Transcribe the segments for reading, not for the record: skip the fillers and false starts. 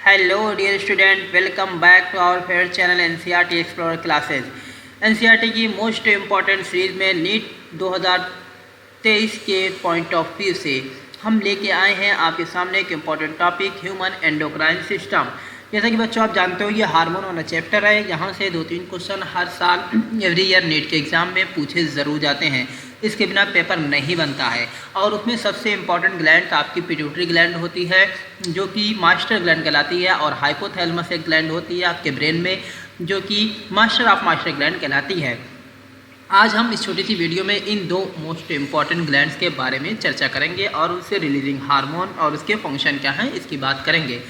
Hello dear student, welcome back to our favorite channel NCERT Explorer Classes। NCERT की most important series में NEET 2023 के point of view से हम लेके आए हैं आपके सामने एक important topic human endocrine system. जैसा कि बच्चों आप जानते हो ये हार्मोन वाला चैप्टर है। यहाँ से 2-3 क्वेश्चन हर साल एवरी ईयर नीट के एग्ज़ाम में पूछे ज़रूर जाते हैं, इसके बिना पेपर नहीं बनता है। और उसमें सबसे इम्पॉर्टेंट ग्लैंड आपकी पिट्यूटरी ग्लैंड होती है जो कि मास्टर ग्लैंड कहलाती है, और हाइपोथैलेमस एक ग्लैंड होती है आपके ब्रेन में जो कि मास्टर ऑफ मास्टर ग्लैंड कहलाती है। आज हम इस छोटी सी वीडियो में इन दो मोस्ट इम्पॉर्टेंट ग्लैंड्स के बारे में चर्चा करेंगे और उससे रिलीजिंग हार्मोन और उसके फंक्शन क्या हैं इसकी बात करेंगे।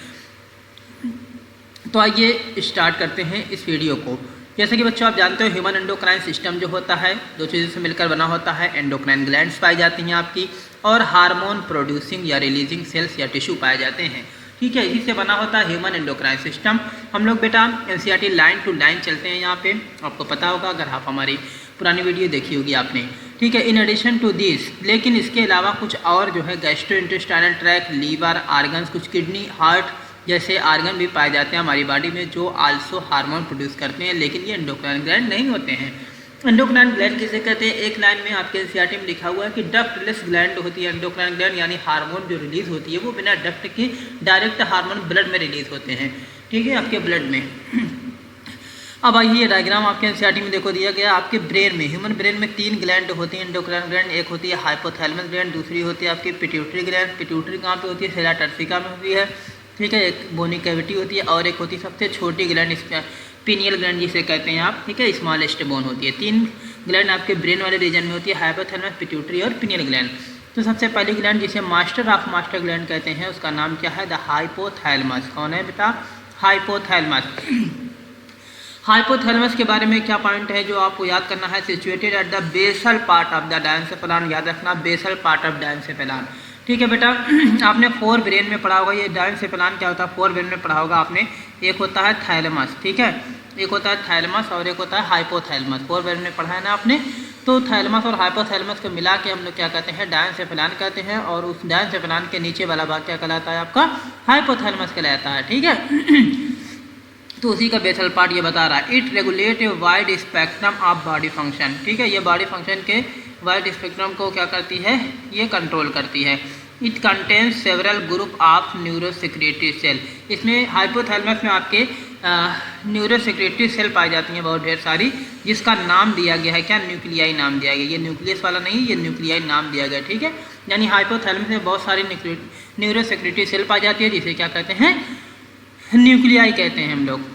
तो आइए स्टार्ट करते हैं इस वीडियो को। जैसे कि बच्चों आप जानते हो ह्यूमन एंडोक्राइन सिस्टम जो होता है दो चीज़ों से मिलकर बना होता है। एंडोक्राइन ग्लैंड्स पाई जाती हैं आपकी, और हार्मोन प्रोड्यूसिंग या रिलीजिंग सेल्स या टिश्यू पाए जाते हैं। ठीक है, इसी से बना होता है ह्यूमन एंडोक्राइन सिस्टम। हम लोग बेटा NCERT लाइन टू लाइन चलते हैं यहाँ पे, आपको पता होगा अगर आप हमारी पुरानी वीडियो देखी होगी आपने। ठीक है, इन एडिशन टू दिस, लेकिन इसके अलावा कुछ और जो है gastro intestinal tract, liver, organs, कुछ किडनी, हार्ट जैसे आर्गन भी पाए जाते हैं हमारी बॉडी में जो आल्सो हार्मोन प्रोड्यूस करते हैं, लेकिन ये एंडोक्राइन ग्लैंड नहीं होते हैं। एंडोक्राइन ग्लैंड किसे कहते हैं? एक लाइन में आपके NCERT में लिखा हुआ है कि डक्टलेस ग्लैंड होती है एंडोक्राइन ग्लैंड, यानी हार्मोन जो रिलीज होती है वो बिना डक्ट के डायरेक्ट हार्मोन ब्लड में रिलीज होते हैं। ठीक है, आपके ब्लड में। अब आइए ये डायग्राम आपके NCERT में देखो दिया गया। आपके ब्रेन में, ह्यूमन ब्रेन में 3 ग्लैंड होती हैं एंडोक्राइन ग्लैंड। एक होती है हाइपोथैलेमस ग्लैंड, दूसरी होती है आपकी पिट्यूटरी ग्लैंड। पिट्यूटरी कहाँ पे होती है? सेला टर्सिका में होती है। ठीक है, एक बोनी कैविटी होती है, और एक होती है सबसे छोटी ग्लैंड पिनियल ग्लैंड जिसे कहते हैं आप। ठीक है, स्मॉलेस्ट बोन होती है। 3 ग्लैंड आपके ब्रेन वाले रीजन में होती है, हाइपोथैलेमस, पिट्यूटरी और पिनियल ग्लैंड। तो सबसे पहली ग्लैंड जिसे मास्टर ऑफ मास्टर ग्लैंड कहते हैं उसका नाम क्या है? The hypothalamus. कौन है बेटा? हाइपोथैलेमस। हाइपोथैलेमस के बारे में क्या पॉइंट है जो आपको याद करना है? Situated at the basal part of the diencephalon. याद रखना, बेसल पार्ट ऑफ डायंसेफेलान। ठीक है बेटा, आपने 4 ब्रेन में पढ़ा होगा ये डायंसेफेलान क्या होता है, 4 ब्रेन में पढ़ा होगा आपने। एक होता है थैलेमस, ठीक है, एक होता है थैलेमस और एक होता है हाइपोथैलेमस। 4 ब्रेन में पढ़ा है ना आपने। तो थैलेमस और हाइपोथैलेमस को मिला के हम लोग क्या कहते हैं? डायंसेफेलान कहते हैं। और उस डायंसेफेलान के नीचे वाला भाग क्या कहलाता है? आपका हाइपोथैलेमस कहलाता है। ठीक है, तो उसी का बेसल पार्ट ये बता रहा है। It regulate a wide spectrum of body function. ठीक है, ये बॉडी फंक्शन के वाइड स्पेक्ट्रम को क्या करती है? ये कंट्रोल करती है। It contains several group of neurosecretory cell. इसमें हाइपोथैलेमस में आपके न्यूरोसेक्रेटरी सेल पाई जाती हैं बहुत ढेर सारी, जिसका नाम दिया गया है क्या? न्यूक्लियाई नाम दिया गया। ये न्यूक्लियस वाला नहीं, ये न्यूक्लियाई नाम दिया गया। ठीक है, यानी हाइपोथैलेमस में बहुत सारी न्यूरोसेक्रेटरी सेल पाई जाती है जिसे क्या कहते हैं? न्यूक्लियाई कहते हैं हम लोग।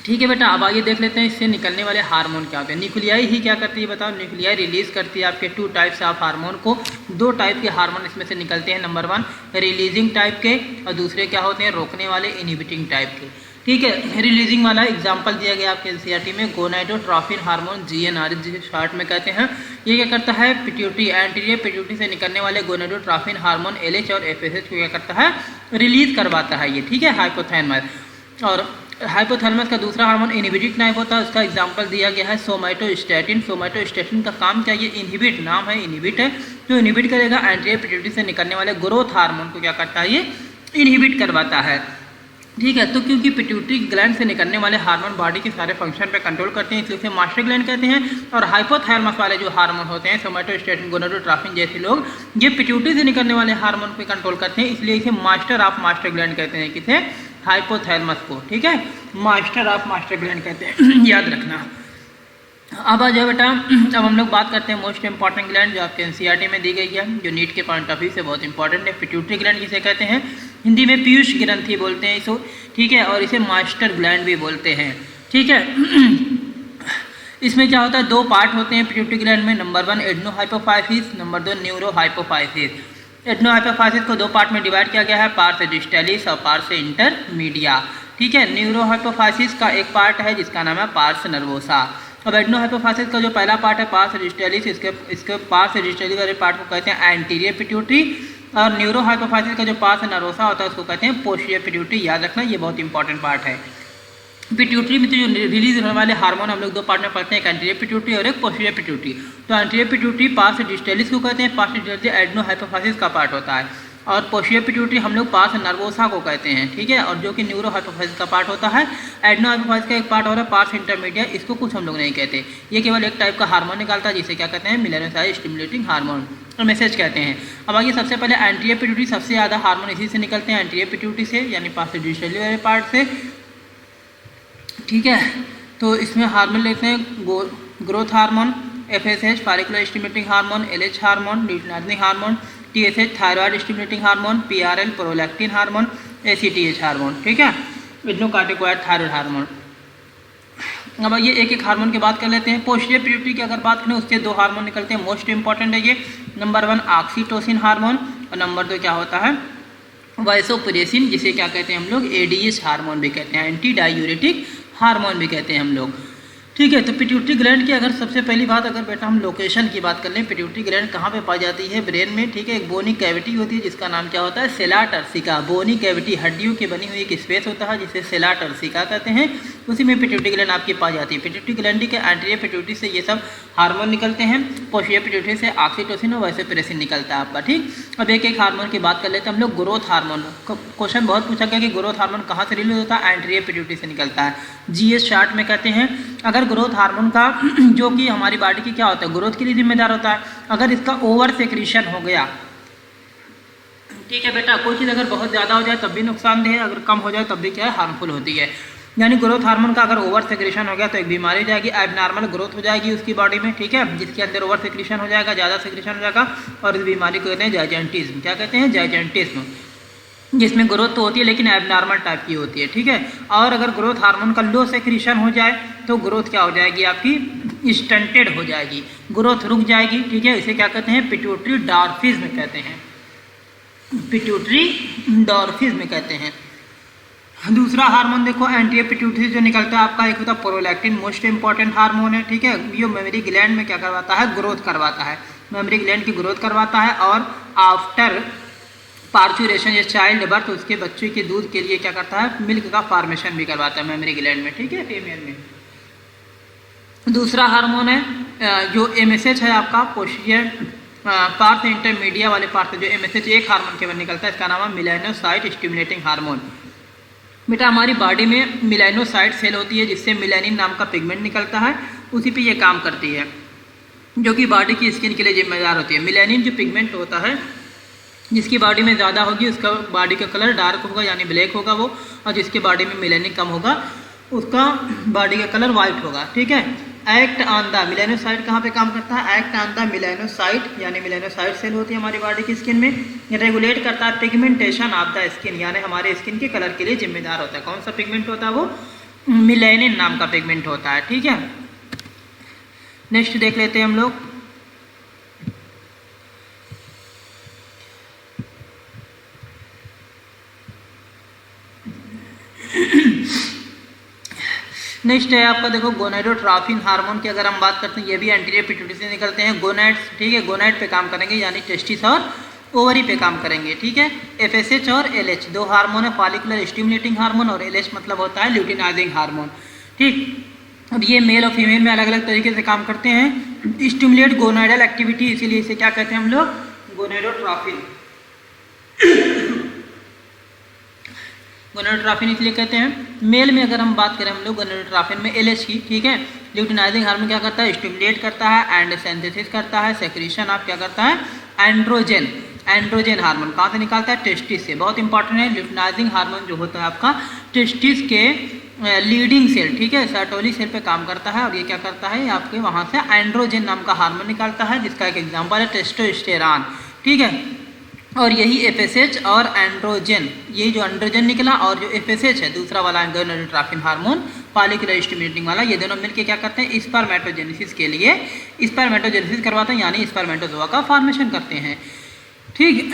ठीक है बेटा, अब आइए देख लेते हैं इससे निकलने वाले हार्मोन क्या होते हैं। न्यूक्लियाई ही क्या करती है बताओ? न्यूक्लियाई रिलीज करती है आपके 2 टाइप्स ऑफ हार्मोन को। 2 टाइप के हार्मोन इसमें से निकलते हैं। नंबर 1 रिलीजिंग टाइप के, और दूसरे क्या होते हैं? रोकने वाले, इनहिबिटिंग टाइप के। ठीक है, रिलीजिंग वाला एग्जाम्पल दिया गया आपके NCERT में, गोनाडोट्रोपिन हार्मोन, GnRH जिसे शॉर्ट में कहते हैं। ये क्या करता है? पिट्यूटरी, एंटीरियर पिट्यूटरी से निकलने वाले गोनाडोट्रोपिन हार्मोन LH और FSH को क्या करता है? रिलीज करवाता है ये। ठीक है, हाइपोथैलेमस। और हाइपोथैलेमस का दूसरा हार्मोन इनहिबिटिंग टाइप होता है, उसका एग्जांपल दिया गया है सोमैटोस्टैटिन। सोमैटोस्टैटिन का काम क्या? ये इनहिबिट, नाम है इनहिबिट है, जो इनहिबिट करेगा एंटीरियर पिट्यूटरी से निकलने वाले ग्रोथ हार्मोन को क्या करता है? ये इनहिबिट करवाता है। ठीक है, तो क्योंकि पिट्यूटरी ग्लैंड से निकलने वाले हार्मोन बॉडी के सारे फंक्शन पे कंट्रोल करते हैं, इसलिए उसे मास्टर ग्लैंड कहते हैं। और हाइपोथैलेमस वाले जो हार्मोन होते हैं सोमैटोस्टैटिन, गोनाडोट्रोपिन जैसे लोग, ये पिट्यूटरी से निकलने वाले हार्मोन पे कंट्रोल करते हैं, इसलिए इसे मास्टर ऑफ मास्टर ग्लैंड कहते हैं। किसे? हाइपोथैलेमस को। ठीक है, मास्टर ऑफ मास्टर ग्लैंड कहते हैं। याद रखना। अब आ जाओ बेटा, अब हम लोग बात करते हैं मोस्ट इंपॉर्टेंट ग्लैंड जो आपके NCERT में दी गई है, जो नीट के पॉइंट ऑफ व्यू से बहुत इंपॉर्टेंट है। पिट्यूटरी ग्लैंड जिसे कहते हैं, हिंदी में पीयूष ग्रंथि बोलते हैं इसको। ठीक है, और इसे मास्टर ग्लैंड भी बोलते हैं। ठीक है, इसमें क्या होता है? 2 पार्ट होते हैं पिट्यूटरी ग्लैंड में। Number 1 adenohypophysis, number 2 neurohypophysis. Adenohypophysis को 2 पार्ट में डिवाइड किया गया है, पार्स डिस्टैलिस और पार्स इंटरमीडिया। ठीक है, न्यूरोहाइपोफाइसिस का एक पार्ट है जिसका नाम है पार्स नर्वोसा। अब एडनोहाइपोफाइसिस का जो पहला पार्ट है पार्स डिस्टैलिस, इसके पार्स डिस्टैलिस वाले पार्ट को कहते हैं एंटीरियर पिट्यूटरी, और न्यूरोहाइपोफाइसिस का जो पार्स नर्वोसा होता है उसको कहते हैं पोस्टीरियर पिट्यूटरी। याद रखना, ये बहुत इंपॉर्टेंट पार्ट है। पिट्यूटरी में तो जो रिलीज होने वाले हार्मोन हम लोग 2 पार्ट में पढ़ते हैं, एक एंटीरियर पिट्यूटरी और एक पोस्टीरियर पिट्यूटरी। तो एंटीरियर पिट्यूटरी पार्स डिस्टैलिस को कहते हैं, पार्स डिस्टैलिस एडनोहाइपोफाइसिस का पार्ट होता है। और पोस्टीरियर पिट्यूटरी हम लोग पार्स नर्वोसा को कहते हैं, ठीक है, और जो कि न्यूरो हाइपोफाइसिस का पार्ट होता है। एडनो हाइपोफाइसिस का एक पार्ट हो रहा है पार्स इंटरमीडिया, इसको कुछ हम लोग नहीं कहते। ये केवल एक टाइप का हार्मोन निकालता है जिसे क्या कहते हैं, मेलानोसाइट स्टिमुलेटिंग हार्मोन और मैसेज कहते हैं। अब आइए सबसे पहले एंटीरियर पिट्यूटरी, सबसे ज़्यादा हार्मोन इसी से निकलते हैं, एंटीरियर पिट्यूटरी से, यानी पार्स डिस्टली वाले पार्ट से, ठीक है। तो इसमें हार्मोन लेते हैं growth hormone, FSH follicular stimulating hormone, LH hormone luteinizing hormone, TSH thyroid stimulating hormone, PRL prolactin hormone, ACTH hormone, ठीक है, एड्नोकार्टिकोइड थायराइड हार्मोन। अब ये एक एक हार्मोन की बात कर लेते हैं। पोस्टीरियर पिट्यूटरी की अगर बात करें उससे 2 हार्मोन निकलते हैं, मोस्ट इंपॉर्टेंट है ये। नंबर 1 ऑक्सीटोसिन हार्मोन और नंबर 2 क्या होता है, वाइसोप्रेसिन, जिसे क्या कहते हैं हम लोग, ADH हार्मोन भी कहते हैं, एंटी डायूरेटिक हार्मोन भी कहते हैं हम लोग, ठीक है। तो पिट्यूटरी ग्लैंड की अगर सबसे पहली बात, अगर बेटा हम लोकेशन की बात कर लें, पिट्यूटरी ग्लैंड कहाँ पे पाई जाती है, ब्रेन में, ठीक है। एक बोनी कैविटी होती है जिसका नाम क्या होता है, सेला टर्सिका। बोनी कैविटी हड्डियों की बनी हुई एक स्पेस होता है जिसे सेला टर्सिका कहते हैं, उसी में पिट्यूटरी ग्लैंड आपकी पाई जाती है। पिट्यूटरी ग्लैंड के एंटीरियर पिट्यूटरी से ये सब हार्मोन निकलते हैं, पोस्टीरियर पिट्यूटरी से ऑक्सीटोसिन और वाइसोप्रेसिन निकलता है आपका, ठीक। अब एक एक हार्मोन की बात कर लेते हैं हम लोग। ग्रोथ हार्मोन, क्वेश्चन बहुत पूछा गया कि ग्रोथ हार्मोन कहाँ से रिलीज होता है, एंटीरियर पिट्यूटरी से निकलता है, GH चार्ट में कहते हैं। अगर ग्रोथ हार्मोन का जो कि हमारी बॉडी की क्या होता है, ग्रोथ के लिए जिम्मेदार होता है, अगर इसका ओवर सेक्रीशन हो गया, ठीक है बेटा, कोई चीज़ अगर बहुत ज़्यादा हो जाए तब भी नुकसानदेह है, अगर कम हो जाए तब भी क्या है, हार्मफुल होती है। यानी ग्रोथ हार्मोन का अगर ओवर सेक्रेशन हो गया तो एक बीमारी हो जाएगी, एबनॉर्मल ग्रोथ हो जाएगी उसकी बॉडी में, ठीक है, जिसके अंदर ओवर सेक्रेशन हो जाएगा, ज़्यादा सेक्रेशन हो जाएगा, और इस बीमारी को कहते हैं जाइजेंटिज्म। क्या कहते हैं, जाइजेंटिज्म, जिसमें ग्रोथ तो होती है लेकिन एबनॉर्मल टाइप की होती है, ठीक है। और अगर ग्रोथ हार्मोन का लो सेक्रेशन हो जाए तो ग्रोथ क्या हो जाएगी, आपकी स्टंटेड हो जाएगी, ग्रोथ रुक जाएगी, ठीक है। इसे क्या कहते हैं, पिट्यूटरी डॉर्फिज्म कहते हैं, पिट्यूटरी डॉर्फिज्म कहते हैं। दूसरा हार्मोन देखो एंटीरियर पिट्यूटरी जो निकलता है आपका, एक होता है प्रोलैक्टिन, मोस्ट इंपॉर्टेंट हार्मोन है, ठीक है। ये मेमोरी ग्लैंड में क्या करवाता है, ग्रोथ करवाता है, मेमोरी ग्लैंड की ग्रोथ करवाता है। और आफ्टर पार्चुरेशन या चाइल्ड बर्थ, उसके बच्चे के दूध के लिए क्या करता है, मिल्क का फॉर्मेशन भी करवाता है मेमोरी ग्लैंड में, ठीक है, फीमेल में। दूसरा हार्मोन है जो MSH है आपका, पोस्टीरियर पार्थ इंटरमीडिया वाले पार्थ से जो MSH एक हार्मोन केवल निकलता है, इसका नाम है मेलानोसाइट स्टिमुलेटिंग हार्मोन। बेटा हमारी बॉडी में मेलानोसाइट सेल होती है जिससे मेलानिन नाम का पिगमेंट निकलता है, उसी पे ये काम करती है, जो कि बॉडी की स्किन के लिए जिम्मेदार होती है। मेलानिन जो पिगमेंट होता है जिसकी बॉडी में ज़्यादा होगी उसका बॉडी का कलर डार्क होगा यानी ब्लैक होगा वो, और जिसके बॉडी में मेलानिन कम होगा उसका बॉडी का कलर वाइट होगा, ठीक है। एक्ट ऑन द मेलानोसाइट कहाँ पे काम करता है, एक्ट ऑन द मेलानोसाइट, यानी मेलानोसाइट सेल होती है हमारी बॉडी की स्किन में, रेगुलेट करता है पिगमेंटेशन ऑफ द स्किन, यानी हमारे स्किन के कलर के लिए जिम्मेदार होता है। कौन सा पिगमेंट होता है वो, मेलानिन नाम का पिगमेंट होता है, ठीक है। नेक्स्ट देख लेते हैं हम लोग, नेक्स्ट है आपका देखो गोनाडोट्रोफिन हार्मोन की अगर हम बात करते हैं, ये भी एंटीरियर पिट्यूटरी से निकलते हैं। गोनाड्स, ठीक है, गोनाड पे काम करेंगे यानी टेस्टिस और ओवरी पे काम करेंगे, ठीक है। FSH और LH 2 हार्मोन है, फॉलिकुलर स्टिमुलेटिंग हार्मोन, और LH मतलब होता है ल्यूटिनाइजिंग हार्मोन, ठीक। अब ये मेल और फीमेल में अलग अलग तरीके से काम करते हैं, स्टिमुलेट गोनाडल एक्टिविटी, इसीलिए इसे क्या कहते हैं हम लोग, गोनाडोट्रोफिन। गोनाडोट्रोफिन इसलिए कहते हैं। मेल में अगर हम बात करें हम लोग गोनाडोट्रोफिन में LH की, ठीक है, ल्यूटिनाइजिंग हार्मोन क्या करता है, स्टिमुलेट करता है एंड सिंथेसिस करता है, सेक्रेशन आप क्या करता है, एंड्रोजन, एंड्रोजन हार्मोन कहाँ से निकालता है, टेस्टिस से। बहुत इंपॉर्टेंट है, ल्यूटिनाइजिंग हार्मोन जो होता है आपका टेस्टिस के लीडिंग सेल, ठीक है, सर्टोली सेल पे काम करता है, और ये क्या करता है, आपके वहाँ से एंड्रोजन नाम का हार्मोन निकालता है, जिसका एक एग्जाम्पल है टेस्टोस्टेरॉन, ठीक है। और यही FSH और एंड्रोजन, ये जो एंड्रोजन निकला और जो FSH है दूसरा वाला गोनाडोट्रोफिन हार्मोन फॉलिकुलर स्टिमुलेटिंग वाला, ये दोनों मिलके क्या करते हैं, स्पर्मेटोजेनेसिस के लिए स्पर्मेटोजेनेसिस करवाते हैं, यानी स्पर्मेटोजोआ का फॉर्मेशन करते हैं, ठीक।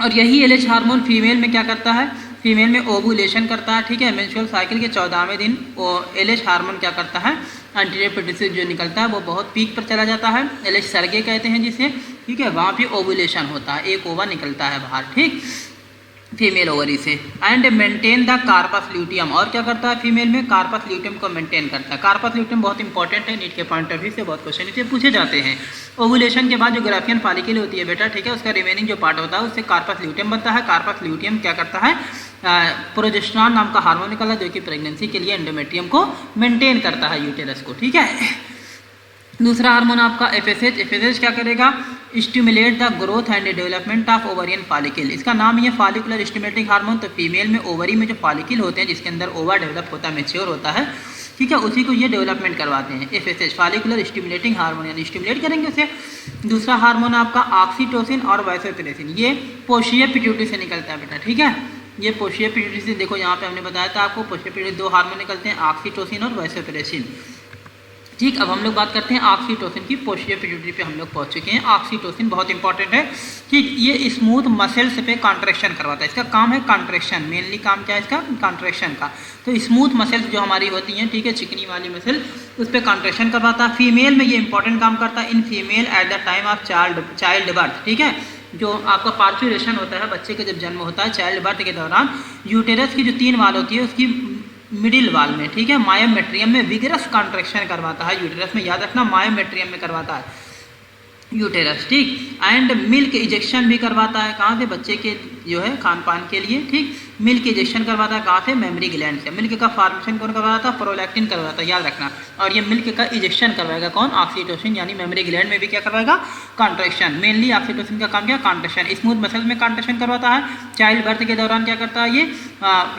और यही LH हार्मोन फीमेल में क्या करता है, फीमेल में ओवुलेशन करता है, ठीक है। मेंस्ट्रुअल साइकिल के 14वें दिन वो LH हार्मोन क्या करता है, एंटीरियर पिट्यूटरी जो निकलता है वो बहुत पीक पर चला जाता है, LH सर्गे कहते हैं जिसे, ठीक है। वहाँ पे ओवुलेशन होता है, एक ओवा निकलता है बाहर, ठीक। फीमेल ओवरी से। And maintain the corpus luteum, और क्या करता है फीमेल में, कार्पस ल्यूटियम को मेंटेन करता है। कार्पस ल्यूटियम बहुत इंपॉर्टेंट है, नीट के पॉइंट ऑफ व्यू से बहुत क्वेश्चन इसे पूछे जाते हैं। ओवुलेशन के बाद जो ग्राफियन फॉलिकल होती है बेटा, ठीक है, उसका रिमेनिंग जो पार्ट होता है उससे कार्पस ल्यूटियम बनता है। कार्पस ल्यूटियम क्या करता है, प्रोजेस्टेरॉन नाम का हार्मोन निकलता है जो कि प्रेगनेंसी के लिए एंडोमेट्रियम को मेंटेन करता है, यूटेरस को, ठीक है। दूसरा हार्मोन आपका एफएसएच। एफएसएच क्या करेगा, stimulate the growth and development of ovarian follicle. इसका नाम ही है फॉलिकुलर स्टिमुलेटिंग हार्मोन। तो फीमेल में ओवरी में जो फॉलिकल होते हैं जिसके अंदर ओवर डेवलप होता है, मैच्योर होता है, ठीक है, उसी को ये डेवलपमेंट करवाते हैं। एफएसएच फॉलिकुलर स्टिमुलेटिंग हार्मोन, यानी स्टिमुलेट करेंगे उसे। दूसरा हार्मोन आपका ऑक्सीटोसिन और वासोप्रेसिन, ये पोषीय पिट्यूटरी से निकलता है बेटा, ठीक है। ये पोषीय पिट्यूटरी से, देखो यहाँ पे हमने बताया था आपको, पोषीय पिट्यूटरी दो हार्मोन निकलते हैं, ऑक्सीटोसिन और वासोप्रेसिन, ठीक। अब हम लोग बात करते हैं ऑक्सीटोसिन की। पोषीय पिट्यूटरी पे हम लोग पहुंच चुके हैं। ऑक्सीटोसिन बहुत इंपॉर्टेंट है, ठीक। ये स्मूथ मसल्स पे कॉन्ट्रैक्शन करवाता है, इसका काम है कॉन्ट्रैक्शन, मेनली काम क्या है इसका, कॉन्ट्रैक्शन का। तो स्मूथ मसल्स जो हमारी होती हैं, ठीक है, चिकनी वाली मसल, उस पर कॉन्ट्रैक्शन करवाता है। फीमेल में ये इंपॉर्टेंट काम करता है। In female at the time of child birth, ठीक है, जो आपका पार्चुरेशन होता है, बच्चे का जब जन्म होता है, चाइल्ड बर्थ के दौरान यूटेरस की जो 3 वाल होती है उसकी मिडिल वाल में, ठीक है, मायोमेट्रियम में विगरस कॉन्ट्रैक्शन करवाता है यूटेरस में, याद रखना मायोमेट्रियम में करवाता है यूटेरस, ठीक। एंड मिल्क इजेक्शन भी करवाता है, कहाँ से, बच्चे के जो है खान पान के लिए, ठीक। मिल्क इजेक्शन करवाता है कहाँ से, मेमरी ग्लैंड से। मिल्क का फॉर्मेशन कौन करवाता है, प्रोलैक्टिन करवाता है, याद रखना। और ये मिल्क का इजेक्शन करवाएगा कौन, ऑक्सीटोसिन, यानी मेमरी ग्लैंड में भी क्या करवाएगा, कॉन्ट्रैक्शन। मेनली ऑक्सीटोसिन का काम क्या, कॉन्ट्रैक्शन, स्मूथ मसल्स में कॉन्ट्रैक्शन करवाता है। चाइल्ड बर्थ के दौरान क्या करता है ये,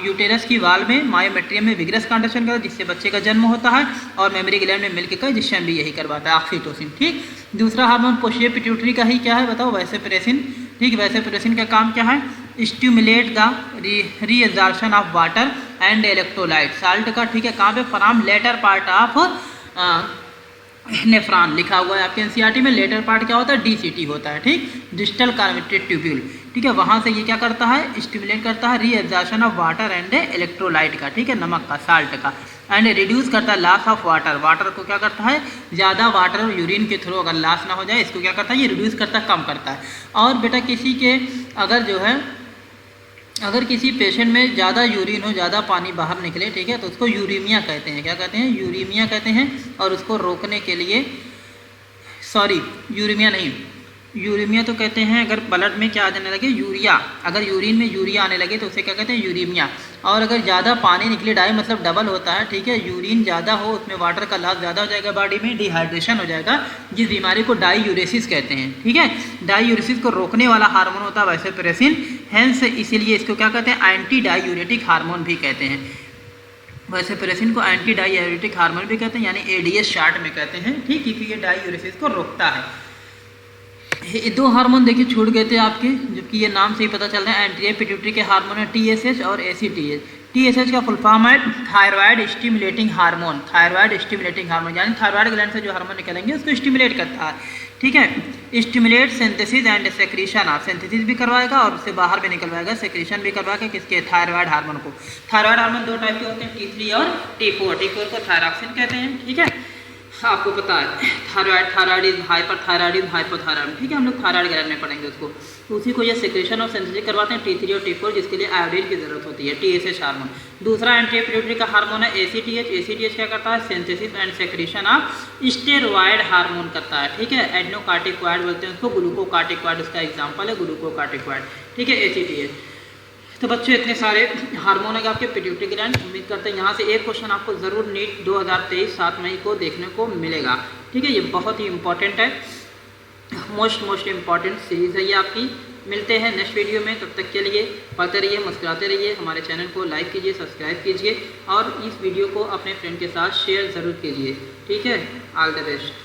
यूटेरस की वाल में मायोमेट्रियम में विगरस कॉन्ट्रैक्शन करता है जिससे बच्चे का जन्म होता है। और मेमरी ग्लैंड में मिल्क का इजेक्शन भी यही करवाता है, ऑक्सीटोसिन, ठीक। दूसरा हार्मोन पोषीय पिट्यूटरी का ही क्या है बताओ, वासोप्रेसिन, ठीक। वासोप्रेसिन का काम क्या है, stimulate the reabsorption of water and electrolyte, salt का, ठीक है, कहाँ पे, from later part of nephron लिखा हुआ है आपके एनसीईआरटी में। लेटर पार्ट क्या होता है, डीसीटी होता है, ठीक, डिस्टल कार्बोनेटेड ट्यूब्यूल, ठीक है। वहाँ से ये क्या करता है, स्टिमुलेट करता है reabsorption of water and electrolyte का, ठीक है, नमक का, साल्ट का। एंड रिड्यूस करता है लॉस ऑफ वाटर, वाटर को क्या करता है, ज़्यादा वाटर और यूरिन के थ्रू अगर लॉस ना हो जाए, इसको क्या करता है, ये रिड्यूस करता है, कम करता है। और बेटा किसी के अगर किसी पेशेंट में ज़्यादा यूरिन हो, ज़्यादा पानी बाहर निकले, ठीक है, तो उसको यूरीमिया कहते हैं, क्या कहते हैं, यूरीमिया कहते हैं। और उसको रोकने के लिए, सॉरी यूरीमिया नहीं, यूरीमिया तो कहते हैं अगर ब्लड में क्या आ जाने लगे, यूरिया, अगर यूरिन में यूरिया आने लगे तो उसे क्या कहते हैं, यूरीमिया। और अगर ज़्यादा पानी निकले, डाई मतलब डबल होता है, ठीक है, यूरिन ज़्यादा हो, उसमें वाटर का लॉस ज़्यादा हो जाएगा, बॉडी में डिहाइड्रेशन हो जाएगा, जिस बीमारी को डाईयूरेसिस कहते हैं, ठीक है। डाईयूरेसिस को रोकने वाला हार्मोन होता है वासोप्रेसिन, हेंस इसीलिए इसको क्या कहते हैं, एंटी डाईयूरेटिक हार्मोन भी कहते हैं। वासोप्रेसिन को एंटी डाईयूरेटिक हार्मोन भी कहते हैं, यानी एडीएस शार्ट में कहते हैं, ठीक, क्योंकि ये डाईयूरेसिस को रोकता है। ये 2 हार्मोन देखिए छूट गए थे आपके, जबकि ये नाम से ही पता चल रहा है, एंटीरियर पिट्यूटरी के हार्मोन है टीएसएच और एसीटीएच। टीएसएच का फुल फॉर्म है thyroid stimulating hormone, thyroid stimulating hormone, यानी थायराइड ग्लैंड से जो हार्मोन निकलेंगे उसको स्टिमुलेट करता है, ठीक है। स्टिमुलेट सिंथेसिस एंड सेक्रीशन, आप सिंथेसिस भी करवाएगा और उससे बाहर भी निकलवाएगा, सेक्रीशन भी करवाएगा, किसके, थायराइड हार्मोन को। थायराइड हार्मोन 2 टाइप के होते हैं, T3 और T4। T4 को थायरॉक्सिन कहते हैं, ठीक है, आपको पता है। थायराइडिज्म, हाइपरथायराइडिज्म, हाइपोथायराइडिज्म, ठीक है, हम लोग थायराइड ग्लैंड में पढ़ेंगे उसको। तो उसी को ये सेक्रेशन और सिंथेसिस करवाते हैं T3 और T4, जिसके लिए आयोडीन की जरूरत होती है, TSH हार्मोन। दूसरा एंटीरियर पिट्यूटरी का हार्मोन है ACTH। ACTH क्या करता है, synthesis and secretion of steroid hormone करता है, ठीक है। एडनोकार्टिकॉइड बोलते हैं उसको, ग्लूकोकार्टिकॉइड उसका एग्जाम्पल है, ग्लूकोकार्टिकॉइड, ठीक है, ACTH। तो बच्चों इतने सारे हार्मोन है आपके पिट्यूटरी ग्लैंड। उम्मीद करते हैं यहाँ से एक क्वेश्चन आपको ज़रूर नीट 2023 7 मई को देखने को मिलेगा, ठीक है। ये बहुत ही इंपॉर्टेंट है, मोस्ट इम्पॉर्टेंट सीरीज़ है ये आपकी। मिलते हैं नेक्स्ट वीडियो में, तब तक के लिए पढ़ते रहिए, मुस्कुराते रहिए। हमारे चैनल को लाइक कीजिए, सब्सक्राइब कीजिए और इस वीडियो को अपने फ्रेंड के साथ शेयर ज़रूर कीजिए, ठीक है। All the best.